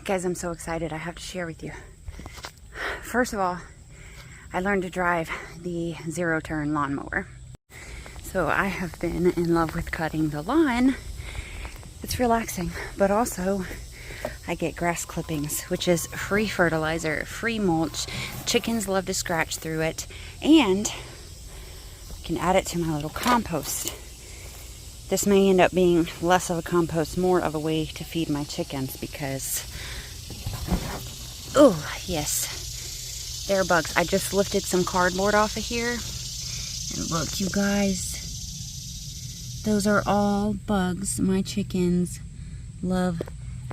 Guys, I'm so excited. I have to share with you. First of all, I learned to drive the zero-turn lawnmower. So I have been in love with cutting the lawn. It's relaxing, but also I get grass clippings, which is free fertilizer, free mulch. Chickens love to scratch through it, and I can add it to my little compost. This may end up being less of a compost, more of a way to feed my chickens because, oh yes, there are bugs. I just lifted some cardboard off of here, and look, you guys, those are all bugs my chickens love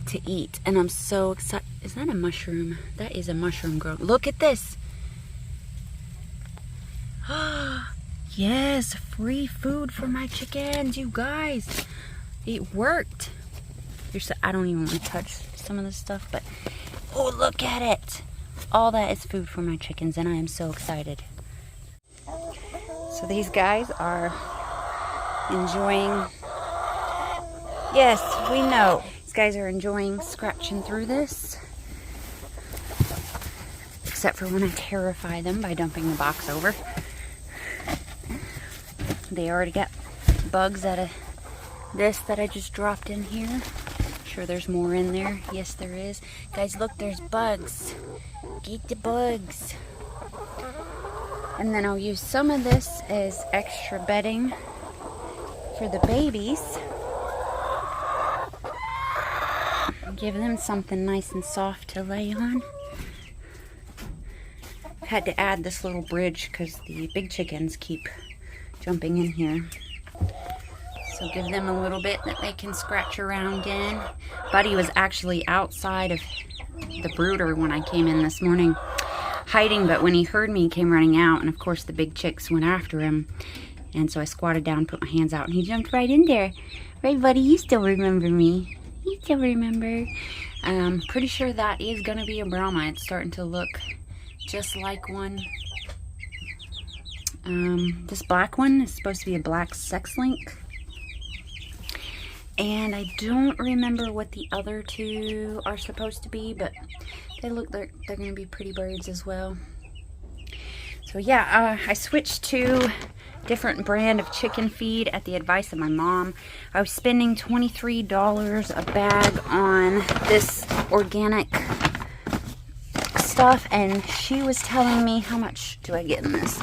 to eat, and I'm so excited. Is that a mushroom? That is a mushroom growth. Look at this. Yes, free food for my chickens, you guys. It worked. I don't even want to touch some of this stuff, but oh, look at it. All that is food for my chickens, and I am so excited. So these guys are enjoying. Yes, we know. These guys are enjoying scratching through this. Except for when I terrify them by dumping the box over. They already got bugs out of this that I just dropped in here. I'm sure there's more in there. Yes, there is. Guys, look, there's bugs. Get the bugs. And then I'll use some of this as extra bedding for the babies. Give them something nice and soft to lay on. Had to add this little bridge because the big chickens keep jumping in here. So give them a little bit that they can scratch around in. Buddy was actually outside of the brooder when I came in this morning, hiding, but when he heard me, he came running out, and of course the big chicks went after him. And so I squatted down, put my hands out, and he jumped right in there. Right, buddy? You still remember me. You still remember. Pretty sure that is going to be a Brahma. It's starting to look just like one. This black one is supposed to be a black sex link. And I don't remember what the other two are supposed to be, but they look like they're going to be pretty birds as well. So yeah, I switched to different brand of chicken feed at the advice of my mom. I was spending $23 a bag on this organic stuff, and she was telling me, how much do I get in this?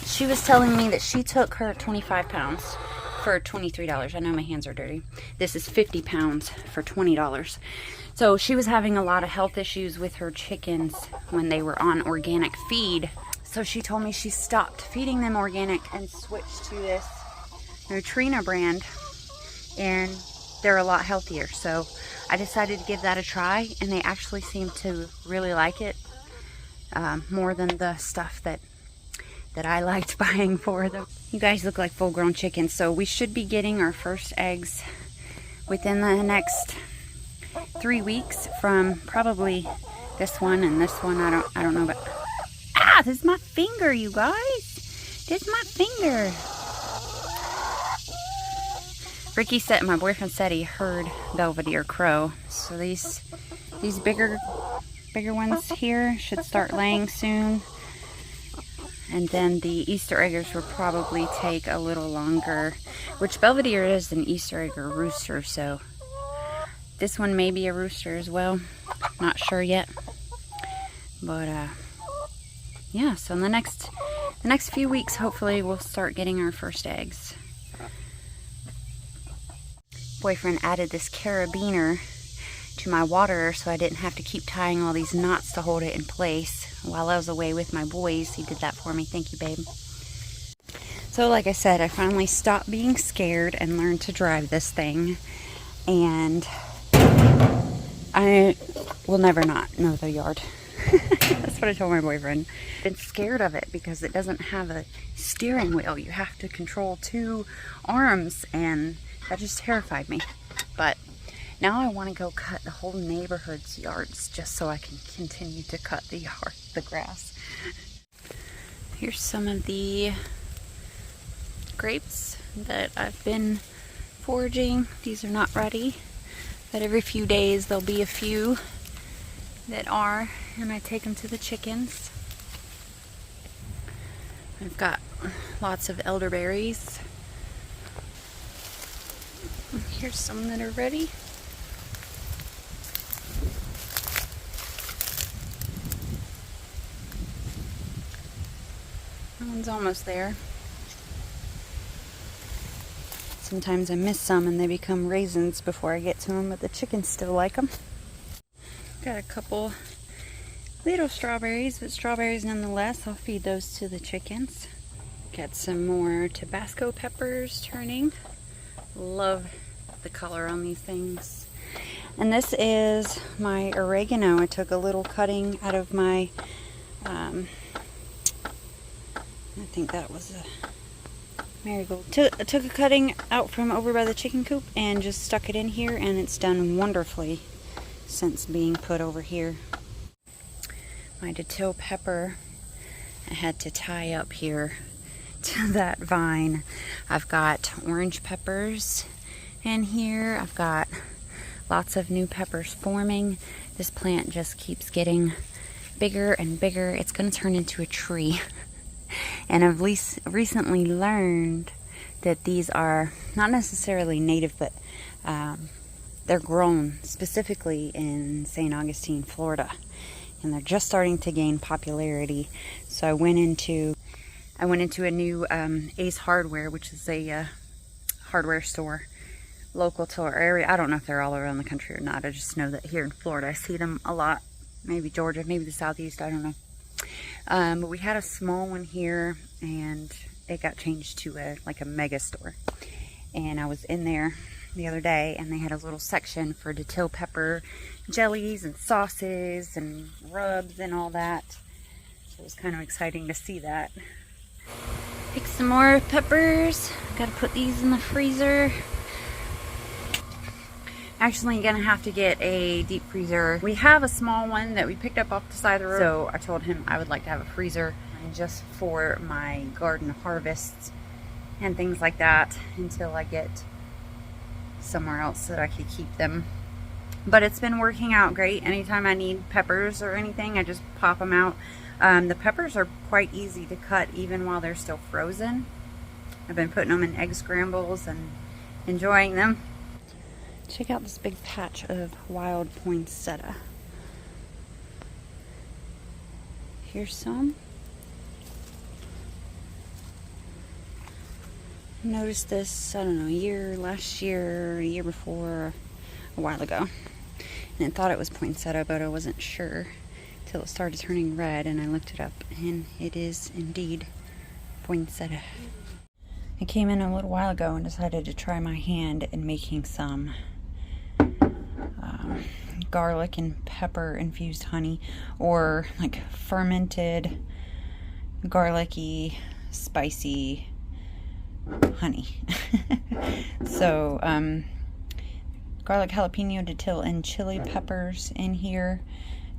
She was telling me that she took her 25 pounds for $23. I know my hands are dirty. This is 50 pounds for $20. So she was having a lot of health issues with her chickens when they were on organic feed. So she told me she stopped feeding them organic and switched to this Neutrina brand, and they're a lot healthier. So I decided to give that a try, and they actually seem to really like it more than the stuff that I liked buying for them. You guys look like full-grown chickens, so we should be getting our first eggs within the next 3 weeks from probably this one and this one. I don't know, but this is my finger, you guys. This is my finger. Ricky said, my boyfriend said he heard Belvedere crow. So these bigger ones here should start laying soon. And then the Easter eggers will probably take a little longer, which Belvedere is an Easter egger rooster, so this one may be a rooster as well. Not sure yet. But yeah, so in the next few weeks, hopefully we'll start getting our first eggs. Boyfriend added this carabiner to my water so I didn't have to keep tying all these knots to hold it in place while I was away with my boys. He did that for me. Thank you, babe. So like I said, I finally stopped being scared and learned to drive this thing, and I will never not mow the yard. That's what I told my boyfriend. I've been scared of it because it doesn't have a steering wheel. You have to control 2 arms, and that just terrified me. But now I want to go cut the whole neighborhood's yards just so I can continue to cut the grass. Here's some of the grapes that I've been foraging. These are not ready, but every few days there'll be a few that are, and I take them to the chickens. I've got lots of elderberries. Here's some that are ready. That one's almost there. Sometimes I miss some and they become raisins before I get to them, but the chickens still like them. Got a couple little strawberries, but strawberries nonetheless. I'll feed those to the chickens. Got some more Tabasco peppers turning. Love the color on these things. And this is my oregano. I took a little cutting out of my, I think that was a marigold. I took a cutting out from over by the chicken coop and just stuck it in here, and it's done wonderfully since being put over here. My dill pepper, I had to tie up here to that vine. I've got orange peppers in here. I've got lots of new peppers forming. This plant just keeps getting bigger and bigger. It's going to turn into a tree. And I've recently learned that these are not necessarily native, but they're grown specifically in St. Augustine, Florida. And they're just starting to gain popularity. So I went into a new Ace Hardware, which is a hardware store local to our area. I don't know if they're all around the country or not. I just know that here in Florida I see them a lot. Maybe Georgia, maybe the Southeast, I don't know. But we had a small one here, and it got changed to like a mega store. And I was in there the other day, and they had a little section for dill pepper jellies and sauces and rubs and all that. So it was kind of exciting to see that. Pick some more peppers. Gotta put these in the freezer. Actually gonna have to get a deep freezer. We have a small one that we picked up off the side of the road. So I told him I would like to have a freezer just for my garden harvests and things like that until I get somewhere else that I could keep them. But it's been working out great. Anytime I need peppers or anything, I just pop them out. The peppers are quite easy to cut even while they're still frozen. I've been putting them in egg scrambles and enjoying them. Check out this big patch of wild poinsettia. Here's some. Noticed this, I don't know, last year, a year before, a while ago. And I thought it was poinsettia, but I wasn't sure till it started turning red, and I looked it up, and it is indeed poinsettia. I came in a little while ago and decided to try my hand in making some garlic and pepper infused honey, or like fermented garlicky spicy honey. So garlic, jalapeno, dill, and chili peppers in here.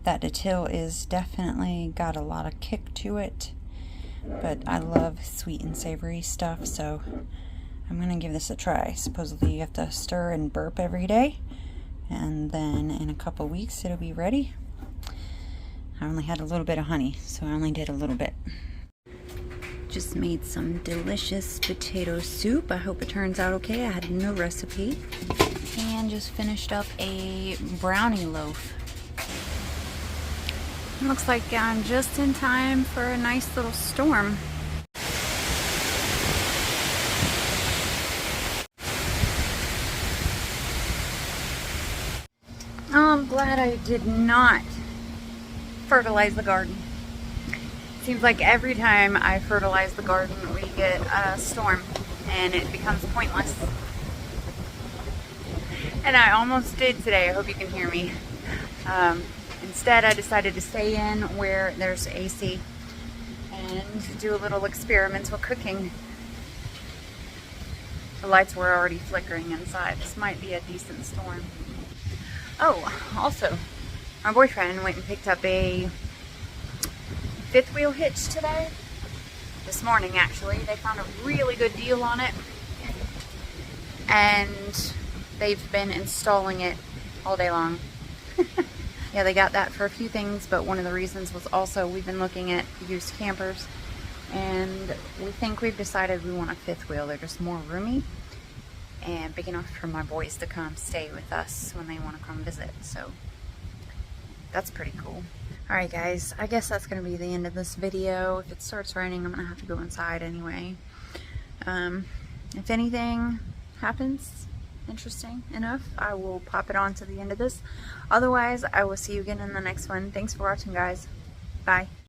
That dill is definitely got a lot of kick to it, but I love sweet and savory stuff, so I'm gonna give this a try. Supposedly you have to stir and burp every day, and then in a couple weeks it'll be ready. I only had a little bit of honey, so I only did a little bit. Just made some delicious potato soup. I hope it turns out okay. I had no recipe. And just finished up a brownie loaf. Looks like I'm just in time for a nice little storm. I'm glad I did not fertilize the garden. Seems like every time I fertilize the garden we get a storm and it becomes pointless. And I almost did today. I hope you can hear me. Instead I decided to stay in where there's AC and do a little experimental cooking. The lights were already flickering inside. This might be a decent storm. Oh, also, my boyfriend went and picked up a fifth wheel hitch today. This morning, actually. They found a really good deal on it. And they've been installing it all day long. yeah, they got that for a few things, but one of the reasons was also we've been looking at used campers, and we think we've decided we want a fifth wheel. They're just more roomy and big enough for my boys to come stay with us when they want to come visit. So that's pretty cool. Alright guys, I guess that's going to be the end of this video. If it starts raining, I'm going to have to go inside anyway. If anything happens interesting enough, I will pop it on to the end of this. Otherwise, I will see you again in the next one. Thanks for watching, guys. Bye.